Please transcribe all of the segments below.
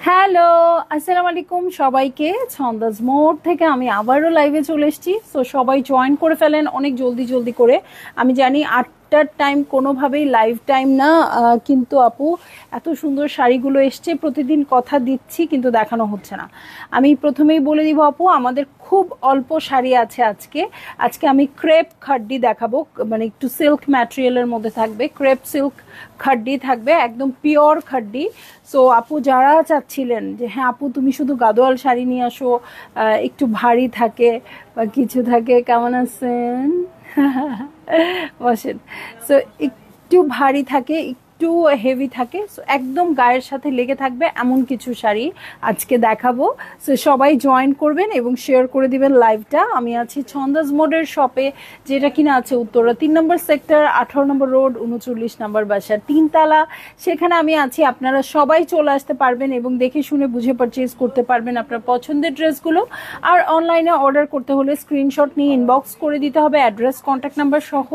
Hello, আসসালামু আলাইকুম সবাইকে। ছন্দাজ মোড থেকে আমি আবারও লাইভে চলে এসেছি। সো সবাই জয়েন করে ফেলেন অনেক জলদি জলদি করে। আমি জানি 8টার টাইম কোনোভাবেই লাইভ টাইম না, কিন্তু আপু এত সুন্দর শাড়িগুলো এসছে, প্রতিদিন কথা দিচ্ছি কিন্তু দেখানো হচ্ছে না। আমি প্রথমেই বলে দিব আপু, আমাদের খুব অল্প শাড়ি আছে আজকে। আজকে আমি ক্রেপ খাড্ডি দেখাবো, মানে একটু সিল্ক ম্যাটেরিয়ালের মধ্যে থাকবে, ক্রেপ সিল্ক খাড্ডি থাকবে, একদম পিওর খাড্ডি। সো আপু যারা চাচ্ছিলেন যে হ্যাঁ আপু তুমি শুধু গাদোয়াল শাড়ি নিয়ে আসো, একটু ভারী থাকে বা কিছু থাকে, কেমন আছেন? বসেন। সো একটু ভারী থাকে, একটু হেভি থাকে, সো একদম গায়ের সাথে লেগে থাকবে এমন কিছু শাড়ি আজকে দেখাবো। সো সবাই জয়েন করবেন এবং শেয়ার করে দিবেন লাইভটা। আমি আছি ছন্দাজ মোডের শপে, যেটা কিনা আছে উত্তরা 3 নম্বর সেক্টর, 18 নম্বর রোড, 39 নম্বর বাসা, 3 তলা। সেখানে আমি আছি, আপনারা সবাই চলে আসতে পারবেন এবং দেখে শুনে বুঝে পারচেজ করতে পারবেন আপনার পছন্দের ড্রেসগুলো। আর অনলাইনে অর্ডার করতে হলে স্ক্রিনশট নিয়ে ইনবক্স করে দিতে হবে, অ্যাড্রেস কন্ট্যাক্ট নাম্বার সহ।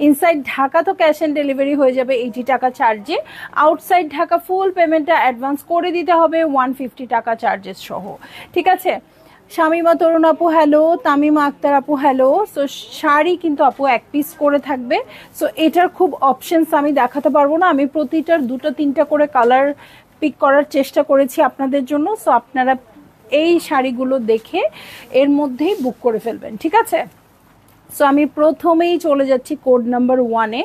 ইনসাইড ঢাকা তো ক্যাশ অন ডেলিভারি হয়ে যাবে 80 টাকা চার্জে। আউটসাইড ঢাকা ফুল পেমেন্টটা অ্যাডভান্স করে দিতে হবে 150 টাকা চার্জেস সহ। ঠিক আছে? শামিমা তরুণ আপু হ্যালো, তামিমা আক্তার আপু হ্যালো। সো শাড়ি কিন্তু আপু এক পিস করে থাকবে। সো এটার খুব অপশনস আমি দেখাতে পারবো না, আমি প্রতিটার 2-3টা করে কালার পিক করার চেষ্টা করেছি আপনাদের জন্য। সো আপনারা এই শাড়িগুলো দেখে এর মধ্যেই বুক করে ফেলবেন, ঠিক আছে? সো আমি প্রথমেই চলে যাচ্ছি কোড নাম্বার 1-এ।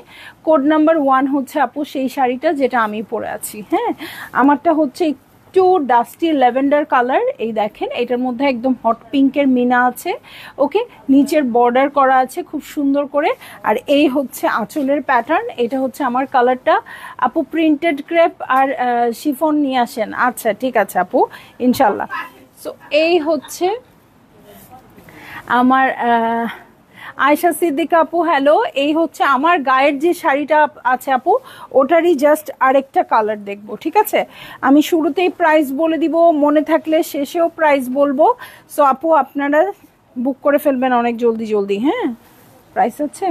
কোড নাম্বার 1 হচ্ছে আপু সেই শাড়িটা যেটা আমি পরে আছি। হ্যাঁ, আমারটা হচ্ছে একটু ডাস্টি ল্যাভেন্ডার কালার। এই দেখেন, এটার মধ্যে একদম হট পিঙ্কের মিনা আছে। ওকে, নিচের বর্ডার করা আছে খুব সুন্দর করে। আর এই হচ্ছে আঁচলের প্যাটার্ন। এটা হচ্ছে আমার কালারটা। আপু প্রিন্টেড ক্রেপ আর শিফন নিয়ে আসেন। আচ্ছা ঠিক আছে আপু, ইনশাল্লাহ। সো এই হচ্ছে আমার আয়শা সিদ্দিকা আপু হ্যালো। এই হচ্ছে আমার গায়ের যে শাড়িটা আছে আপু, ওটারই জাস্ট আরেকটা কালার দেখবো, ঠিক আছে? আমি শুরুতেই প্রাইস বলে দিব, মনে থাকলে শেষেও প্রাইস বলবো। সো আপু আপনারা বুক করে ফেলবেন অনেক জলদি জলদি। হ্যাঁ, প্রাইস আছে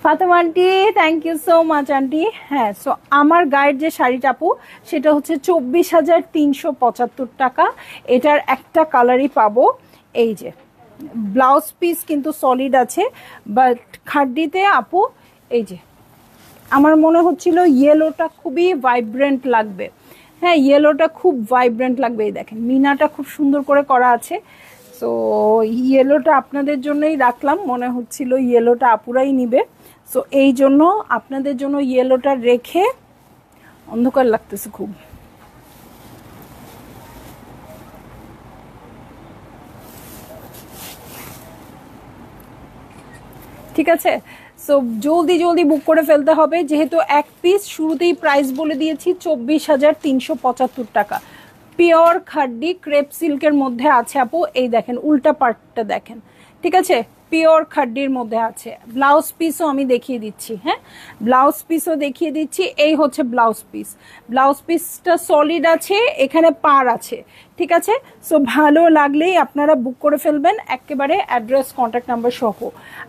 Fatema aunty, thank you so much aunty. হ্যাঁ, সো আমার গায়ের যে শাড়িটা আপু, সেটা হচ্ছে 24,375 টাকা। এটার একটা কালারই পাবো। এই যে ব্লাউজ পিস কিন্তু সলিড আছে, বাট খাড্ডিতে আপু এই যে আমার মনে হচ্ছিল ইয়েলোটা খুবই ভাইব্রেন্ট লাগবে। হ্যাঁ, ইয়েলোটা খুব ভাইব্রেন্ট লাগবে। এই দেখেন মিনাটা খুব সুন্দর করে করা আছে। সো ইয়েলোটা আপনাদের জন্যই রাখলাম, মনে হচ্ছিল ইয়েলোটা আপুরাই নিবে। সো এই জন্য আপনাদের জন্য ইয়েলোটা রেখে, অন্ধকার লাগতেছে খুব। ঠিক আছে? সো জলদি জলদি বুক করে ফেলতে হবে, যেহেতু এক পিস। শুরুতেই প্রাইস বলে দিয়েছি 24,375 টাকা। পিওর খাড্ডি ক্রেপ সিল্কের মধ্যে আছে আপু। এই দেখেন উল্টা পার্টটা দেখেন, ঠিক আছে? পিওর খাড্ডির মধ্যে আছে। ব্লাউজ পিসও আমি দেখিয়ে দিচ্ছি। হ্যাঁ, ব্লাউজ পিসও দেখিয়ে দিচ্ছি। এই হচ্ছে ব্লাউজ পিস। ব্লাউজ পিসটা সলিড আছে, এখানে পার আছে, ঠিক আছে? সো ভালো লাগলেই আপনারা বুক করে ফেলবেন একেবারে অ্যাড্রেস কন্ট্যাক্ট নাম্বার সহ।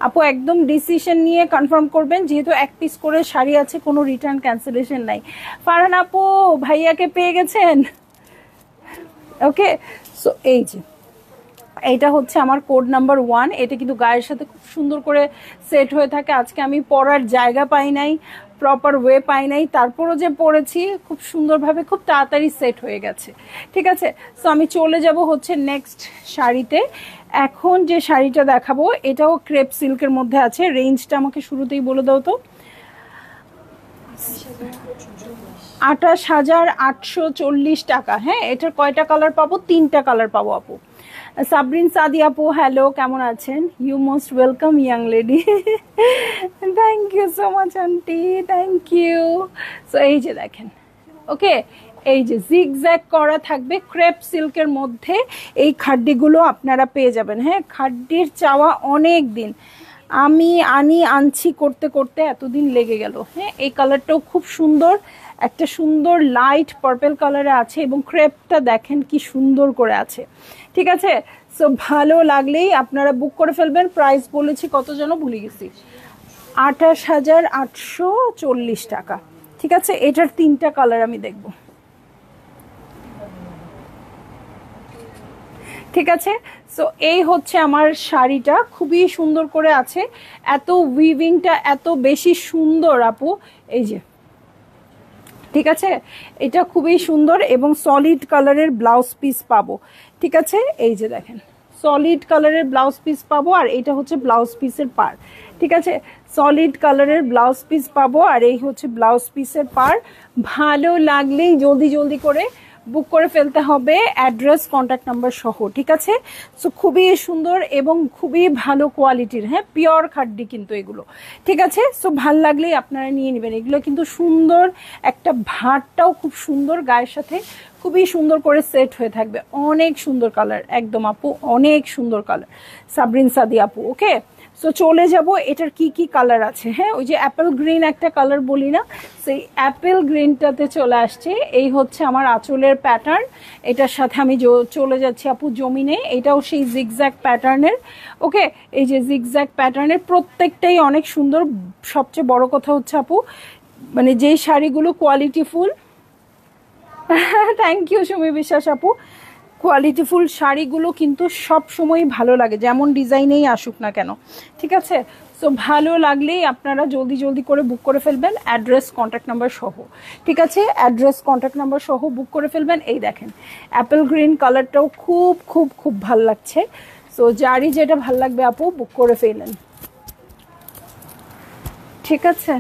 আপু একদম ডিসিশন নিয়ে কনফার্ম করবেন, যেহেতু এক পিস করে শাড়ি আছে, কোনো রিটার্ন ক্যান্সেলেশন নাই। ফারহান আপু ভাইয়াকে পেয়ে গেছেন? ওকে, সো এই যে এইটা হচ্ছে আমার কোড নাম্বার 1। এটা কিন্তু গায়ের সাথে খুব সুন্দর করে সেট হয়ে থাকে। আজকে আমি পরার জায়গা পাই নাই, প্রপার ওয়ে পাই নাই, তারপরও যে পরেছি খুব সুন্দরভাবে, খুব তাড়াতাড়ি সেট হয়ে গেছে, ঠিক আছে? সো আমি চলে যাব হচ্ছে নেক্সট শাড়িতে। এখন যে শাড়িটা দেখাবো এটাও ক্রেপ সিল্কের মধ্যে আছে। রেঞ্জটা আমাকে শুরুতেই বলে দাও তো। 28,840 টাকা। হ্যাঁ, এটার কয়টা কালার পাবো? 3টা কালার পাবো আপু। সাবরিন সাদি আপু হ্যালো, কেমন আছেন? You most welcome young lady. Thank you so much aunty, thank you. So এই যে দেখেন, ওকে, এই যে জিগজ্যাগ করা থাকবে ক্রেপ সিল্কের মধ্যে। এই খাড্ডিগুলো আপনারা পেয়ে যাবেন। হ্যাঁ, খাড্ডির চাওয়া অনেক দিন, আমি আনছি করতে করতে এতদিন লেগে গেল। হ্যাঁ, এই কালারটাও খুব সুন্দর, একটা সুন্দর লাইট পার্পল কালারে আছে এবং ক্রেপটা দেখেন কি সুন্দর করে আছে, ঠিক আছে? সো ভালো লাগলেই আপনারা বুক করে ফেলবেন। প্রাইস বলেছি কত যেন ভুলে গেছি, 28,840 টাকা। ঠিক আছে, এটার 3টা কালার আমি দেখব। ঠিক আছে। সো এই হচ্ছে আমার শাড়িটা, খুবই সুন্দর করে আছে, এত উইভিংটা এত বেশি সুন্দর আপু, এই যে ঠিক আছে, এটা খুবই সুন্দর এবং সলিড কালারের ব্লাউজ পিস পাবো। ঠিক আছে, এই যে দেখেন সলিড কালারের ব্লাউজ পিস পাবো, আর এটা হচ্ছে ব্লাউজ পিসের পার। ঠিক আছে, সলিড কালারের ব্লাউজ পিস পাবো, আর এই হচ্ছে ব্লাউজ পিসের পার। ভালো লাগলেই জলদি জলদি করে বুক করে ফেলতে হবে, অ্যাড্রেস কন্ট্যাক্ট নাম্বার সহ। ঠিক আছে, সো খুবই সুন্দর এবং খুবই ভালো কোয়ালিটির, হ্যাঁ পিওর খাড্ডি কিন্তু এগুলো। ঠিক আছে, সো ভাল লাগলেই আপনারা নিয়ে নেবেন। এগুলো কিন্তু সুন্দর, একটা ভাতটাও খুব সুন্দর, গায়ের সাথে খুবই সুন্দর করে সেট হয়ে থাকবে। অনেক সুন্দর কালার একদম আপু, অনেক সুন্দর কালার, সাবরিন সাদি আপু। ওকে, সো চলে যাব এটার কি কি কালার আছে। হ্যাঁ, ওই যে অ্যাপেল গ্রিন একটা কালার বলি না, সেই অ্যাপেল গ্রিনটাতে চলে আসছে। এই হচ্ছে আমার আঁচলের প্যাটার্ন, এটার সাথে আমি চলে যাচ্ছি আপু জমিনে। এটাও সেই জিগজ্যাগ প্যাটার্নের। ওকে, এই যে জিগজ্যাগ প্যাটার্নের প্রত্যেকটাই অনেক সুন্দর। সবচেয়ে বড় কথা হচ্ছে আপু, মানে যেই শাড়িগুলো কোয়ালিটিফুল, থ্যাংক ইউ সুমি বিশ্বাস আপু, কোয়ালিটিফুল শাড়িগুলো কিন্তু সব সময় ভালো লাগে, যেমন ডিজাইনেই আসুক না কেন। ঠিক আছে, সো ভালো লাগলেই আপনারা জলদি জলদি করে বুক করে ফেলবেন, অ্যাড্রেস কন্ট্যাক্ট নাম্বার সহ। ঠিক আছে, অ্যাড্রেস কন্ট্যাক্ট নাম্বার সহ বুক করে ফেলবেন। এই দেখেন অ্যাপেল গ্রিন কালারটাও খুব খুব খুব ভাল লাগছে। সো যারই যেটা ভাল লাগবে আপু বুক করে ফেলেন। ঠিক আছে,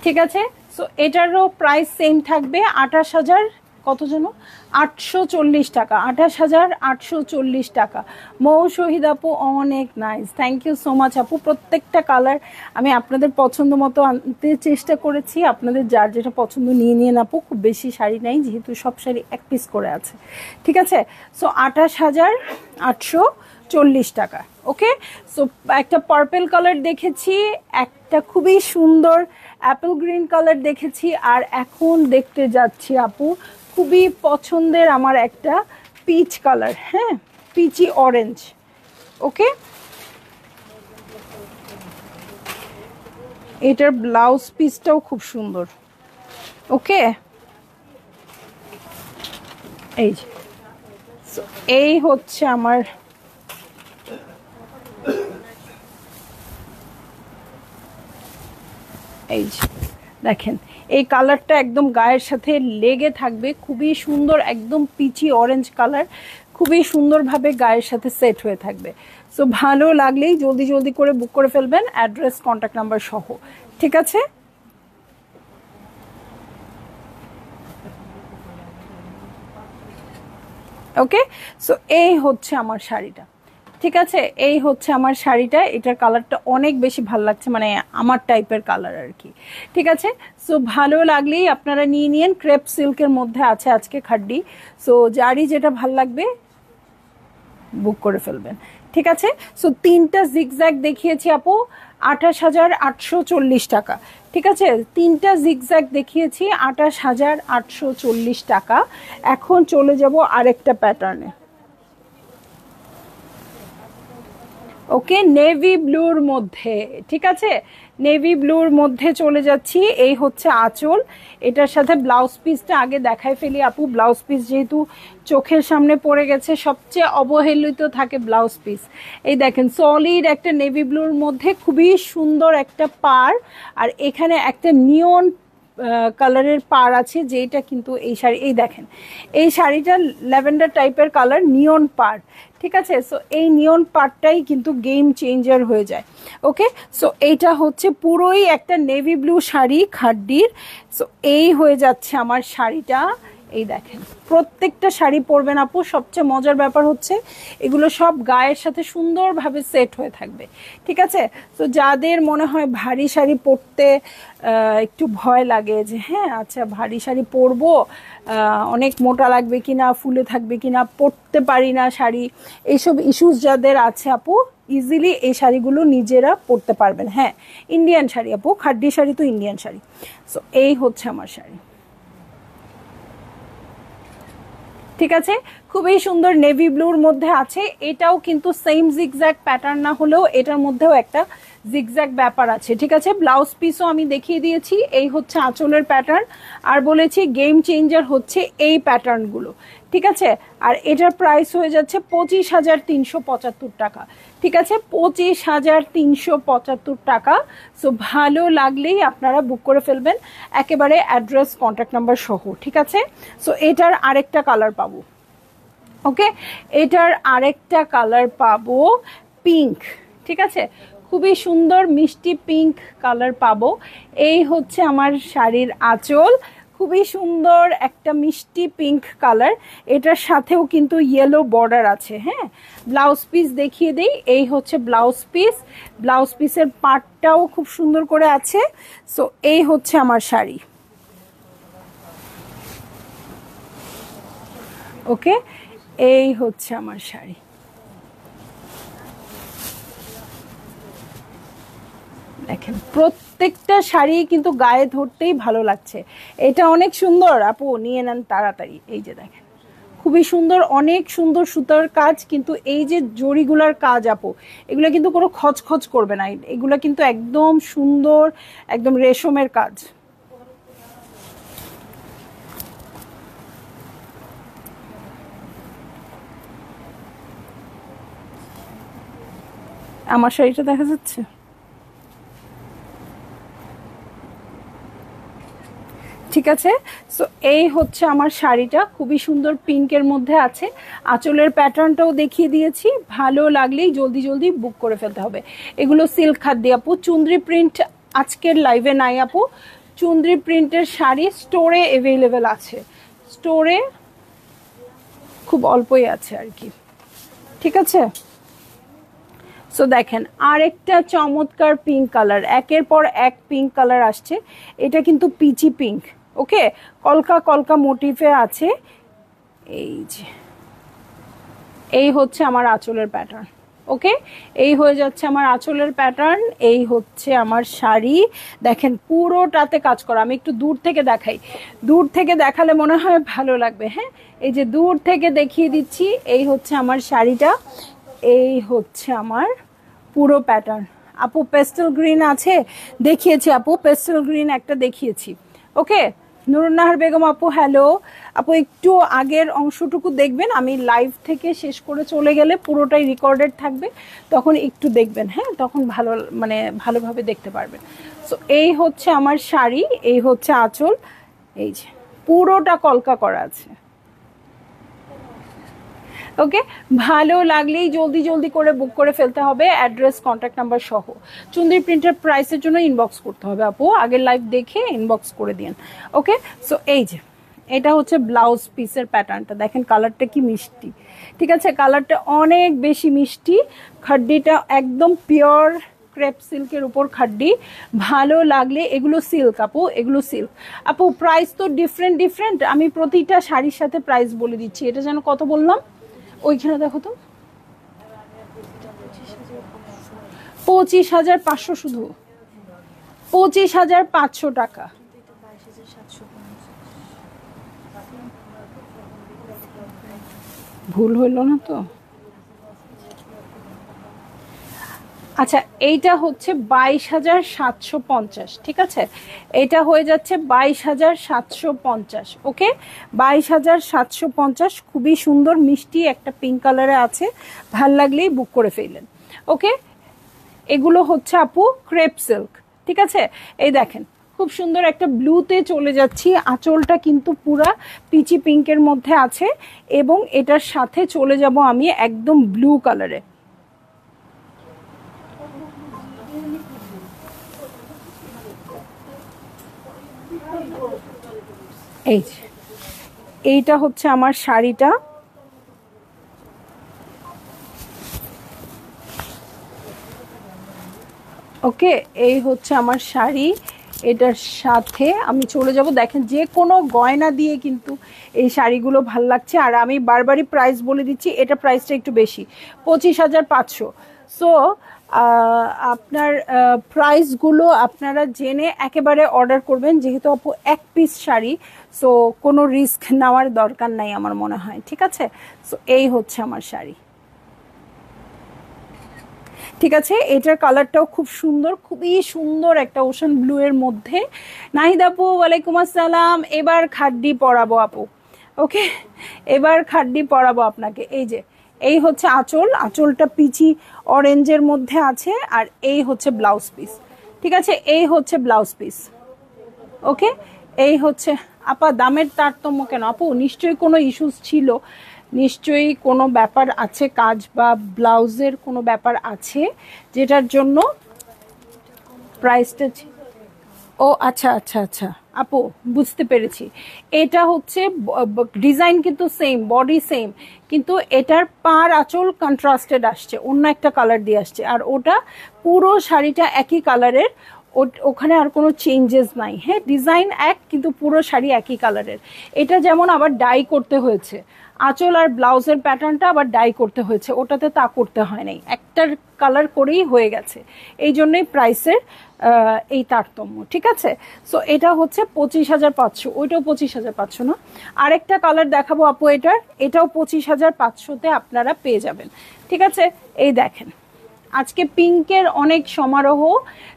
ঠিক আছে, সো এটারও প্রাইস সেম থাকবে 28,000 কত যেন 840 টাকা, 28,840 টাকা। মৌ শহীদ আপু অনেক nice, thank you so much আপু। প্রত্যেকটা কালার আমি আপনাদের পছন্দ মতো আনতে চেষ্টা করেছি, আপনাদের যার যেটা পছন্দ নিয়ে নিয়ে আপু, খুব বেশি শাড়ি নাই যেহেতু সব শাড়ি এক পিস করে আছে। ঠিক আছে, সো 28,840 টাকা। ওকে, সো একটা পার্পেল কালার দেখেছি, একটা খুবই সুন্দর অ্যাপেল গ্রিন কালার দেখেছি, আর এখন দেখতে যাচ্ছি আপু খুবই পছন্দের আমার একটা পিচ কালার, হ্যাঁ পিচি অরেঞ্জ। ওকে, এটার ব্লাউজ পিসটাও খুব সুন্দর। ওকে, এই যে এই হচ্ছে আমার এই যে দেখেন, এই কালারটা একদম গায়ের সাথে লেগে থাকবে, খুবই সুন্দর, একদম পিচি অরেঞ্জ কালার, খুবই সুন্দরভাবে গায়ের সাথে সেট হয়ে থাকবে। সো ভালো লাগলেই জলদি জলদি করে বুক করে ফেলবেন, অ্যাড্রেস কন্ট্যাক্ট নাম্বার সহ। ঠিক আছে, ওকে, সো এই হচ্ছে আমার শাড়িটা। ঠিক আছে, এই হচ্ছে আমার শাড়িটা, এটার কালারটা অনেক বেশি ভালো লাগছে, মানে আমার টাইপের কালার আর কি। ঠিক আছে, সো ভালো লাগলেই আপনারা নিয়ে নিন। ক্রেপ সিল্কের মধ্যে আছে আজকে খাড্ডি, সো যারই যেটা ভাল লাগবে বুক করে ফেলবেন। ঠিক আছে, সো তিনটা জিগজ্যাগ দেখিয়েছি আপু, 28,840 টাকা। ঠিক আছে, তিনটা জিগজ্যাগ দেখিয়েছি 28,840 টাকা। এখন চলে যাব আরেকটা প্যাটার্নে। ওকে, নেভি ব্লুর মধ্যে। ঠিক আছে, নেভি ব্লুর মধ্যে চলে যাচ্ছি। এই হচ্ছে আঁচল, এটার সাথে ব্লাউজ পিসটা আগে দেখাই ফেলি আপু। ব্লাউজ পিস যেহেতু চোখের সামনে পড়ে গেছে, সবচেয়ে অবহেলিত থাকে ব্লাউজ পিস। এই দেখেন সলিড একটা নেভি ব্লুর মধ্যে খুবই সুন্দর একটা পার, আর এখানে একটা নিয়ন কালারের পার আছে, যেটা কিন্তু এই শাড়ি, এই দেখেন এই শাড়িটা ল্যাভেন্ডার টাইপের কালার, নিয়ন পার। ঠিক আছে, সো এই নিয়ন পারটাই কিন্তু গেম চেঞ্জার হয়ে যায়। ওকে, সো এইটা হচ্ছে পুরোই একটা নেভি ব্লু শাড়ি খাড্ডির। সো এই হয়ে যাচ্ছে আমার শাড়িটা। এই দেখেন প্রত্যেকটা শাড়ি পরবেন আপু, সবচেয়ে মজার ব্যাপার হচ্ছে এগুলো সব গায়ের সাথে সুন্দরভাবে সেট হয়ে থাকবে। ঠিক আছে, তো যাদের মনে হয় ভারী শাড়ি পরতে একটু ভয় লাগে, যে হ্যাঁ আচ্ছা ভারী শাড়ি পরবো, অনেক মোটা লাগবে কিনা, ফুলে থাকবে কিনা, পরতে পারি না শাড়ি, এইসব ইস্যুস যাদের আছে আপু, ইজিলি এই শাড়িগুলো নিজেরা পরতে পারবেন। হ্যাঁ, ইন্ডিয়ান শাড়ি আপু, খাড্ডি শাড়ি তো ইন্ডিয়ান শাড়ি। সো এই হচ্ছে আমার শাড়ি। ঠিক আছে, খুবই সুন্দর নেভি ব্লুর মধ্যে আছে। এটাও কিন্তু সেম জিগজ্যাগ প্যাটার্ন না হলেও এটার মধ্যেও একটা জিগজ্যাগ ব্যাপার আছে, ঠিক আছে। ব্লাউজ পিসও আমি দেখিয়ে দিয়েছি। এই হচ্ছে আঁচলের প্যাটার্ন, আর বলেছি গেম চেঞ্জার হচ্ছে এই প্যাটার্নগুলো, ঠিক আছে। আর এটার প্রাইস হয়ে যাচ্ছে 25,375 টাকা, ঠিক আছে, 25,375 টাকা। সো ভালো লাগলেই আপনারা বুক করে ফেলবেন, একেবারে অ্যাড্রেস কন্ট্যাক্ট নাম্বার সহ, ঠিক আছে। সো এটার আরেকটা কালার পাবো, ওকে, এটার আরেকটা কালার পাবো পিঙ্ক, ঠিক আছে, খুবই সুন্দর মিষ্টি পিঙ্ক কালার পাবো। এই হচ্ছে আমার শাড়ির আঁচল, খুবই সুন্দর একটা মিষ্টি পিঙ্ক কালার, এটার সাথেও কিন্তু ইয়েলো বর্ডার আছে। হ্যাঁ, ব্লাউজ পিস দেখিয়ে দিই, এই হচ্ছে ব্লাউজ পিস, ব্লাউজ পিসের পার্টটাও খুব সুন্দর করে আছে। সো এই হচ্ছে আমার শাড়ি, ওকে, এই হচ্ছে আমার শাড়ি। দেখেন প্রত্যেকটা শাড়ি কিন্তু গায়ে ধরতেই ভালো লাগছে। এটা অনেক সুন্দর আপু, নিয়ে নেন তাড়াতাড়ি। এই যে দেখেন খুবই সুন্দর, অনেক সুন্দর সুতার কাজ, কিন্তু এই যে জরিগুলার কাজ আপু, এগুলো কিন্তু কোনো খচখচ করবে না, এগুলো কিন্তু একদম সুন্দর, একদম রেশমের কাজ। আমার শাড়িটা দেখা যাচ্ছে, ঠিক আছে। সো এই হচ্ছে আমার শাড়িটা, খুবই সুন্দর পিঙ্কের মধ্যে আছে, আঁচলের প্যাটার্নটাও দেখিয়ে দিয়েছি। ভালো লাগলেই জলদি জলদি বুক করে ফেলতে হবে। এগুলো সিল্ক খাদ্য আপু, চুন্দ্রি প্রিন্ট আজকের লাইভে নাই আপু, চুন্দ্রি প্রিন্টের শাড়ি স্টোরে অ্যাভেলেবেল আছে, স্টোরে খুব অল্পই আছে আর কি, ঠিক আছে। সো দেখেন আরেকটা চমৎকার পিঙ্ক কালার, একের পর এক পিঙ্ক কালার আসছে। এটা কিন্তু পিচি পিঙ্ক, ওকে, কলকা কলকা মোটিভে আছে। এই যে এই হচ্ছে আমার আঁচলের প্যাটার্ন, ওকে, এই হয়ে যাচ্ছে আমার আঁচলের প্যাটার্ন। এই হচ্ছে আমার শাড়ি, দেখেন পুরোটাতে কাজ করা। আমি একটু দূর থেকে দেখাই, দূর থেকে দেখালে মনে হয় ভালো লাগবে। হ্যাঁ, এই যে দূর থেকে দেখিয়ে দিচ্ছি, এই হচ্ছে আমার শাড়িটা, এই হচ্ছে আমার পুরো প্যাটার্ন। আপু পেস্টেল গ্রিন আছে, দেখিয়েছি আপু, পেস্টেল গ্রিন একটা দেখিয়েছি, ওকে। নুরুন্নাহার বেগম আপু হ্যালো আপু, একটু আগের অংশটুকু দেখবেন, আমি লাইভ থেকে শেষ করে চলে গেলে পুরোটাই রেকর্ডেড থাকবে, তখন একটু দেখবেন, হ্যাঁ, তখন ভালো মানে ভালোভাবে দেখতে পারবেন। সো এই হচ্ছে আমার শাড়ি, এই হচ্ছে আঁচল, এই যে পুরোটা কলকা করা আছে, ওকে। ভালো লাগলেই জলদি জলদি করে বুক করে ফেলতে হবে, অ্যাড্রেস কন্ট্যাক্ট নাম্বার সহ। চুন্দ্রি প্রিন্টের প্রাইসের জন্য ইনবক্স করতে হবে আপু, আগের লাইভ দেখে ইনবক্স করে দিন, ওকে। সো এই যে এটা হচ্ছে ব্লাউজ পিসের প্যাটার্নটা, দেখেন কালারটা কি মিষ্টি, ঠিক আছে, কালারটা অনেক বেশি মিষ্টি, খাড্ডিটা একদম পিওর ক্রেপ সিল্কের উপর খাড্ডি। ভালো লাগলে, এগুলো সিল্ক আপু, এগুলো সিল্ক আপু। প্রাইস তো ডিফারেন্ট ডিফারেন্ট, আমি প্রতিটা শাড়ির সাথে প্রাইস বলে দিচ্ছি। এটা যেন কত বললাম, ওইখানে দেখো তো, 25,500, শুধু 25,500 টাকা। ভুল হইল না তো? আচ্ছা, এইটা হচ্ছে 22,750, ঠিক আছে, এটা হয়ে যাচ্ছে 22,750, ওকে, 22,750। খুবই সুন্দর মিষ্টি একটা পিঙ্ক কালারে আছে, ভাল লাগলেই বুক করে ফেললেন, ওকে। এগুলো হচ্ছে আপু ক্রেপ সিল্ক, ঠিক আছে। এই দেখেন খুব সুন্দর একটা ব্লুতে চলে যাচ্ছি, আঁচলটা কিন্তু পুরা পিচি পিঙ্কের মধ্যে আছে, এবং এটার সাথে চলে যাব আমি একদম ব্লু কালারে। এই এইটা হচ্ছে আমার শাড়িটা, ওকে, এই হচ্ছে আমার শাড়ি, এটার সাথে আমি চলে যাব। দেখেন যে কোনো গয়না দিয়ে কিন্তু এই শাড়িগুলো ভাল লাগছে। আর আমি বারবারই প্রাইস বলে দিচ্ছি, এটা প্রাইসটা একটু বেশি, 25,500। সো আপনার প্রাইসগুলো আপনারা জেনে একেবারে অর্ডার করবেন, যেহেতু আপু এক পিস শাড়ি, সো কোনো রিস্ক নেওয়ার দরকার নাই আমার মনে হয়। ঠিক আছে, সো এই হচ্ছে আমার শাড়ি। ঠিক আছে, এটার কালারটাও খুব সুন্দর, খুবই সুন্দর একটা ওশান ব্লু এর মধ্যে। নাহিদ আপু ওয়ালাইকুম আসসালাম। এবার খাড্ডি পরাবো আপু, ওকে, এবার খাড্ডি পরাবো আপনাকে। এই যে এই হচ্ছে আঁচল, আঁচলটা পিচি অরেঞ্জের মধ্যে আছে, আর এই হচ্ছে ব্লাউজ পিস। ঠিক আছে, এই হচ্ছে ব্লাউজ পিস। ওকে, এই হচ্ছে। আপা দামের তারতম্য কেন আপু? নিশ্চয়ই কোনো ইস্যুস ছিল, নিশ্চয়ই কোনো ব্যাপার আছে, কাজ বা ব্লাউজের কোনো ব্যাপার আছে যেটার জন্য প্রাইসটা। ও আচ্ছা আচ্ছা আচ্ছা আপু, বুঝতে পেরেছি। এটা হচ্ছে ডিজাইন কিন্তু সেম, বডি সেম, কিন্তু এটার পার আঁচল কন্ট্রাস্টেড আসছে, অন্য একটা কালার দিয়ে আসছে। আর ওটা পুরো শাড়িটা একই কালারের, ওখানে আর কোনো চেঞ্জেস নাই। হ্যাঁ, ডিজাইন এক, কিন্তু পুরো শাড়ি একই কালারের। এটা যেমন আবার ডাই করতে হয়েছে, আঁচল আর ব্লাউজের প্যাটার্নটা আবার ডাই করতে হয়েছে, ওটাতে তা করতে হয় নাই, একটার কালার করেই হয়ে গেছে। এই জন্যই প্রাইসের এই তারতম্য। ঠিক আছে, সো এটা হচ্ছে 25,500, ওইটাও 25,500 না। আরেকটা কালার দেখাবো আপু, এটাও 25,500-তে আপনারা পেয়ে যাবেন। ঠিক আছে, এই দেখেন আজকে পিঙ্কের অনেক সমারোহ।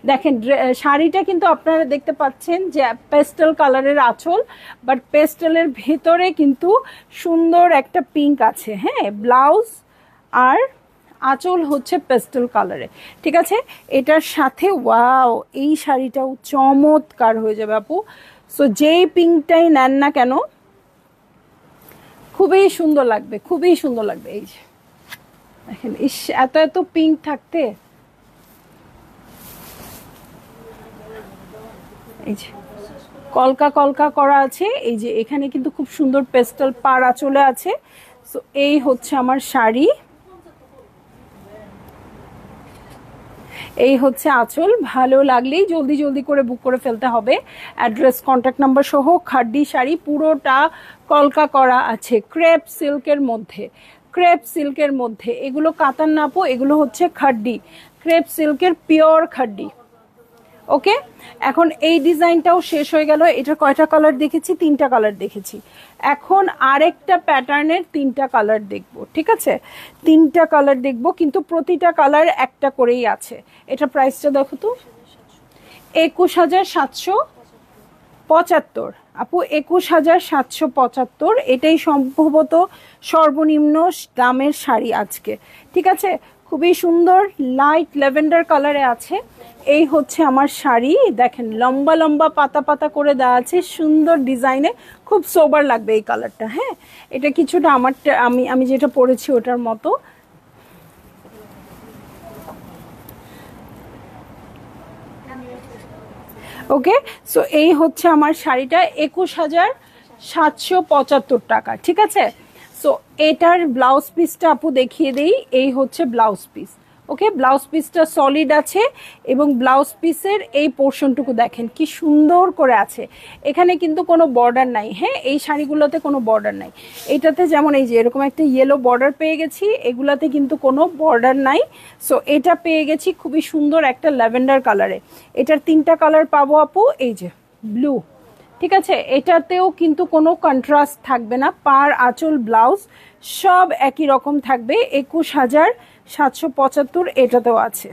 দেখেন শাড়িটা কিন্তু আপনারা দেখতে পাচ্ছেন যে পেস্টেল কালারের আঁচল, বাট পেস্টেলের ভেতরে কিন্তু সুন্দর একটা পিঙ্ক আছে। হ্যাঁ, ব্লাউজ আর আঁচল হচ্ছে পেস্টেল কালারে। ঠিক আছে, এটার সাথে ওয়াও, এই শাড়িটাও চমৎকার হয়ে যাবে আপু। সো যেই পিঙ্কটাই নেন না কেন খুবই সুন্দর লাগবে, খুবই সুন্দর লাগবে। এই যে দেখেন, ইস এত এত পিঙ্ক থাকতে, এই যে কলকা কলকা করা আছে। এই যে এখানে কিন্তু খুব সুন্দর পেস্টেল পাড়া চলে আছে। সো এই হচ্ছে আমার শাড়ি, এই হচ্ছে আঁচল। ভালো লাগলেই জলদি জলদি করে বুক করে ফেলতে হবে। অ্যাড্রেস, কন্ট্যাক্ট নাম্বার সহ খাড্ডি শাড়ি, পুরোটা কলকা করা আছে ক্রেপ সিল্কের মধ্যে, ক্রেপ সিল্কের মধ্যে। এগুলো কাতান নাপো, এগুলো হচ্ছে খাড্ডি, ক্রেপ সিল্কের পিওর খাড্ডি। ওকে, এখন এই ডিজাইনটাও শেষ হয়ে গেল। এটার কয়টা কালার দেখেছি? 3টা কালার দেখেছি। এখন আরেকটা প্যাটার্নের 3টা কালার দেখব। ঠিক আছে, 3টা কালার দেখব, কিন্তু প্রতিটা কালার একটা করেই আছে। এটা প্রাইসটা দেখো তো, 21,775 আপু, 21,775। এটাই সম্ভবত সর্বনিম্ন দামের শাড়ি আজকে। ঠিক আছে, খুবই সুন্দর লাইট ল্যাভেন্ডার কালারে আছে। এই হচ্ছে আমার শাড়ি, দেখেন লম্বা লম্বা পাতা পাতা করে দেওয়া আছে, সুন্দর ডিজাইনে, খুব সোবার লাগবে এই কালারটা। হ্যাঁ, এটা কিছুটা আমারটা, আমি যেটা পরেছি ওটার মতো। ওকে, সো এই হচ্ছে আমার শাড়িটা, 21,775 টাকা। ঠিক আছে, সো এটার ব্লাউজ পিসটা আপু দেখিয়ে দেই। এই হচ্ছে ব্লাউজ পিস। ওকে, ব্লাউজ পিসটা সলিড আছে, এবং ব্লাউজ পিসের এই পোর্শনটুকু দেখেন কি সুন্দর করে আছে। এখানে কিন্তু কোনো বর্ডার নাই। হ্যাঁ, এই শাড়িগুলোতে কোনো বর্ডার নাই। এটাতে যেমন এই যে এরকম একটা ইয়েলো বর্ডার পেয়ে গেছি, এগুলাতে কিন্তু কোনো বর্ডার নাই। সো এটা পেয়ে গেছি খুবই সুন্দর একটা ল্যাভেন্ডার কালারে। এটার 3টা কালার পাবো আপু, এই যে ব্লু। ঠিক আছে, এটাতেও কিন্তু কোনো কন্ট্রাস্ট থাকবে না, পার আঁচল ব্লাউজ সব একই রকম থাকবে। 21,775 এটাতেও আছে।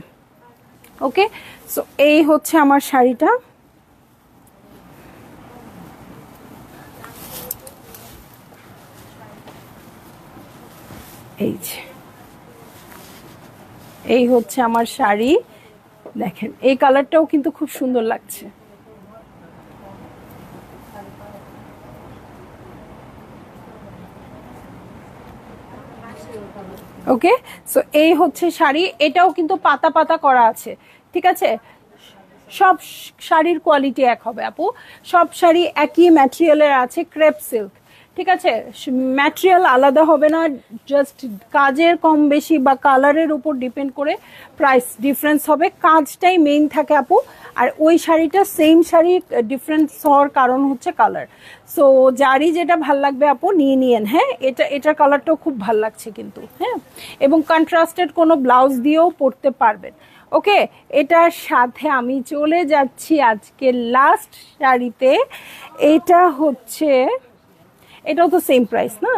ওকে, সো এই হচ্ছে আমার শাড়িটা। এই যে এই হচ্ছে আমার শাড়ি, দেখেন এই কালারটাও কিন্তু খুব সুন্দর লাগছে। ওকে, সো এই হচ্ছে শাড়ি, এটাও কিন্তু পাতা পাতা করা আছে। ঠিক আছে, সব শাড়ির কোয়ালিটি এক হবে আপু, সব শাড়ি একই ম্যাটেরিয়ালের আছে, ক্রেপ সিল্ক। ঠিক আছে, ম্যাটেরিয়াল আলাদা হবে না, জাস্ট কাজের কম বেশি বা কালারের উপর ডিপেন্ড করে প্রাইস ডিফারেন্স হবে, কাজটাই মেইন থাকে আপু। আর ওই শাড়িটা সেম শাড়ি ডিফারেন্স হওয়ার কারণ হচ্ছে কালার। সো যারই যেটা ভাল লাগবে আপু নিয়ে নিয়েন। হ্যাঁ, এটার কালারটাও খুব ভাল লাগছে কিন্তু। হ্যাঁ, এবং কন্ট্রাস্টেড কোনো ব্লাউজ দিয়েও পরতে পারবেন। ওকে, এটার সাথে আমি চলে যাচ্ছি আজকে লাস্ট শাড়িতে। এটা হচ্ছে, এটাও তো সেম প্রাইস না?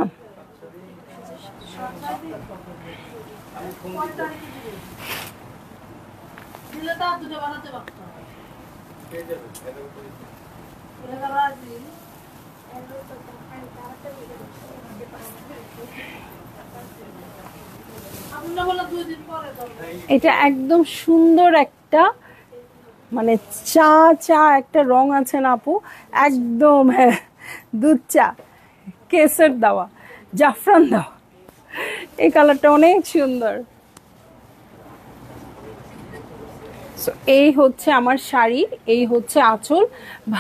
এটা একদম সুন্দর একটা মানে চা চা একটা রং আছে না আপু, একদম। হ্যাঁ, দুধ চা, কেসর দেওয়া, জাফরান দেওয়া, এই কালারটা অনেক সুন্দর। এই হচ্ছে আমার শাড়ি, এই হচ্ছে আঁচল।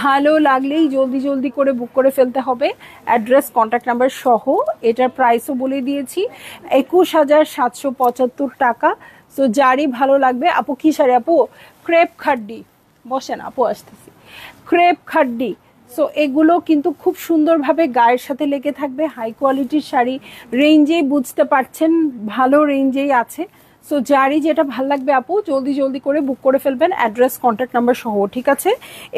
ভালো লাগলেই জলদি জলদি করে বুক করে ফেলতে হবে, অ্যাড্রেস কন্ট্যাক্ট নাম্বার সহ। এটার প্রাইসও বলে দিয়েছি, 21,775 টাকা। সো যারই ভালো লাগবে। আপু কি শাড়ি আপু? ক্রেপ খাড্ডি, বসেন আপু আসতেছি। ক্রেপ খাড্ডি। সো এগুলো কিন্তু খুব সুন্দরভাবে গায়ের সাথে লেগে থাকবে, হাই কোয়ালিটির শাড়ি, রেঞ্জেই বুঝতে পারছেন, ভালো রেঞ্জেই আছে। সো যারই যেটা ভাল লাগবে আপু জলদি জলদি করে বুক করে ফেলবেন, অ্যাড্রেস কন্ট্যাক্ট নাম্বার সহ। ঠিক আছে,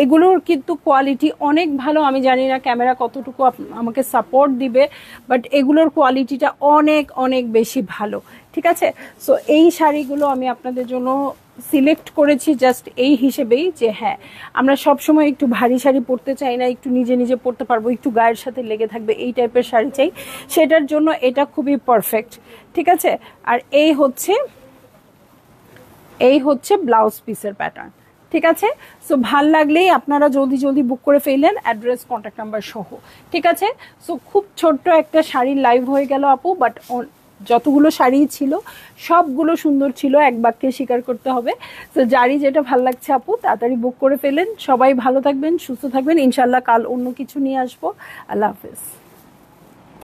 এগুলোর কিন্তু কোয়ালিটি অনেক ভালো। আমি জানি না ক্যামেরা কতটুকু আমাকে সাপোর্ট দিবে, বাট এগুলোর কোয়ালিটিটা অনেক অনেক বেশি ভালো। ঠিক আছে, সো এই শাড়িগুলো আমি আপনাদের জন্য সিলেক্ট করেছি জাস্ট এই হিসেবেই যে হ্যাঁ, আমরা সবসময় একটু ভারী শাড়ি পরতে চাই না, একটু নিজে নিজে পরতে পারবো, একটু গায়ের সাথে লেগে থাকবে এই টাইপের শাড়ি চাই, সেটার জন্য এটা খুবই পারফেক্ট। ঠিক আছে, আর এই হচ্ছে ব্লাউজ পিসের প্যাটার্ন। ঠিক আছে, সো ভাল লাগলেই আপনারা জলদি জলদি বুক করে ফেললেন, অ্যাড্রেস কন্ট্যাক্ট নাম্বার সহ। ঠিক আছে, সো খুব ছোট্ট একটা শাড়ির লাইভ হয়ে গেল আপু, বাট যতগুলো শাড়ি ছিল সবগুলো সুন্দর ছিল, এক বাক্যে স্বীকার করতে হবে। তো যারই যেটা ভাল লাগছে আপু তাড়াতাড়ি বুক করে ফেলেন। সবাই ভালো থাকবেন, সুস্থ থাকবেন, ইনশাল্লাহ কাল অন্য কিছু নিয়ে আসবো। আল্লাহ হাফেজ।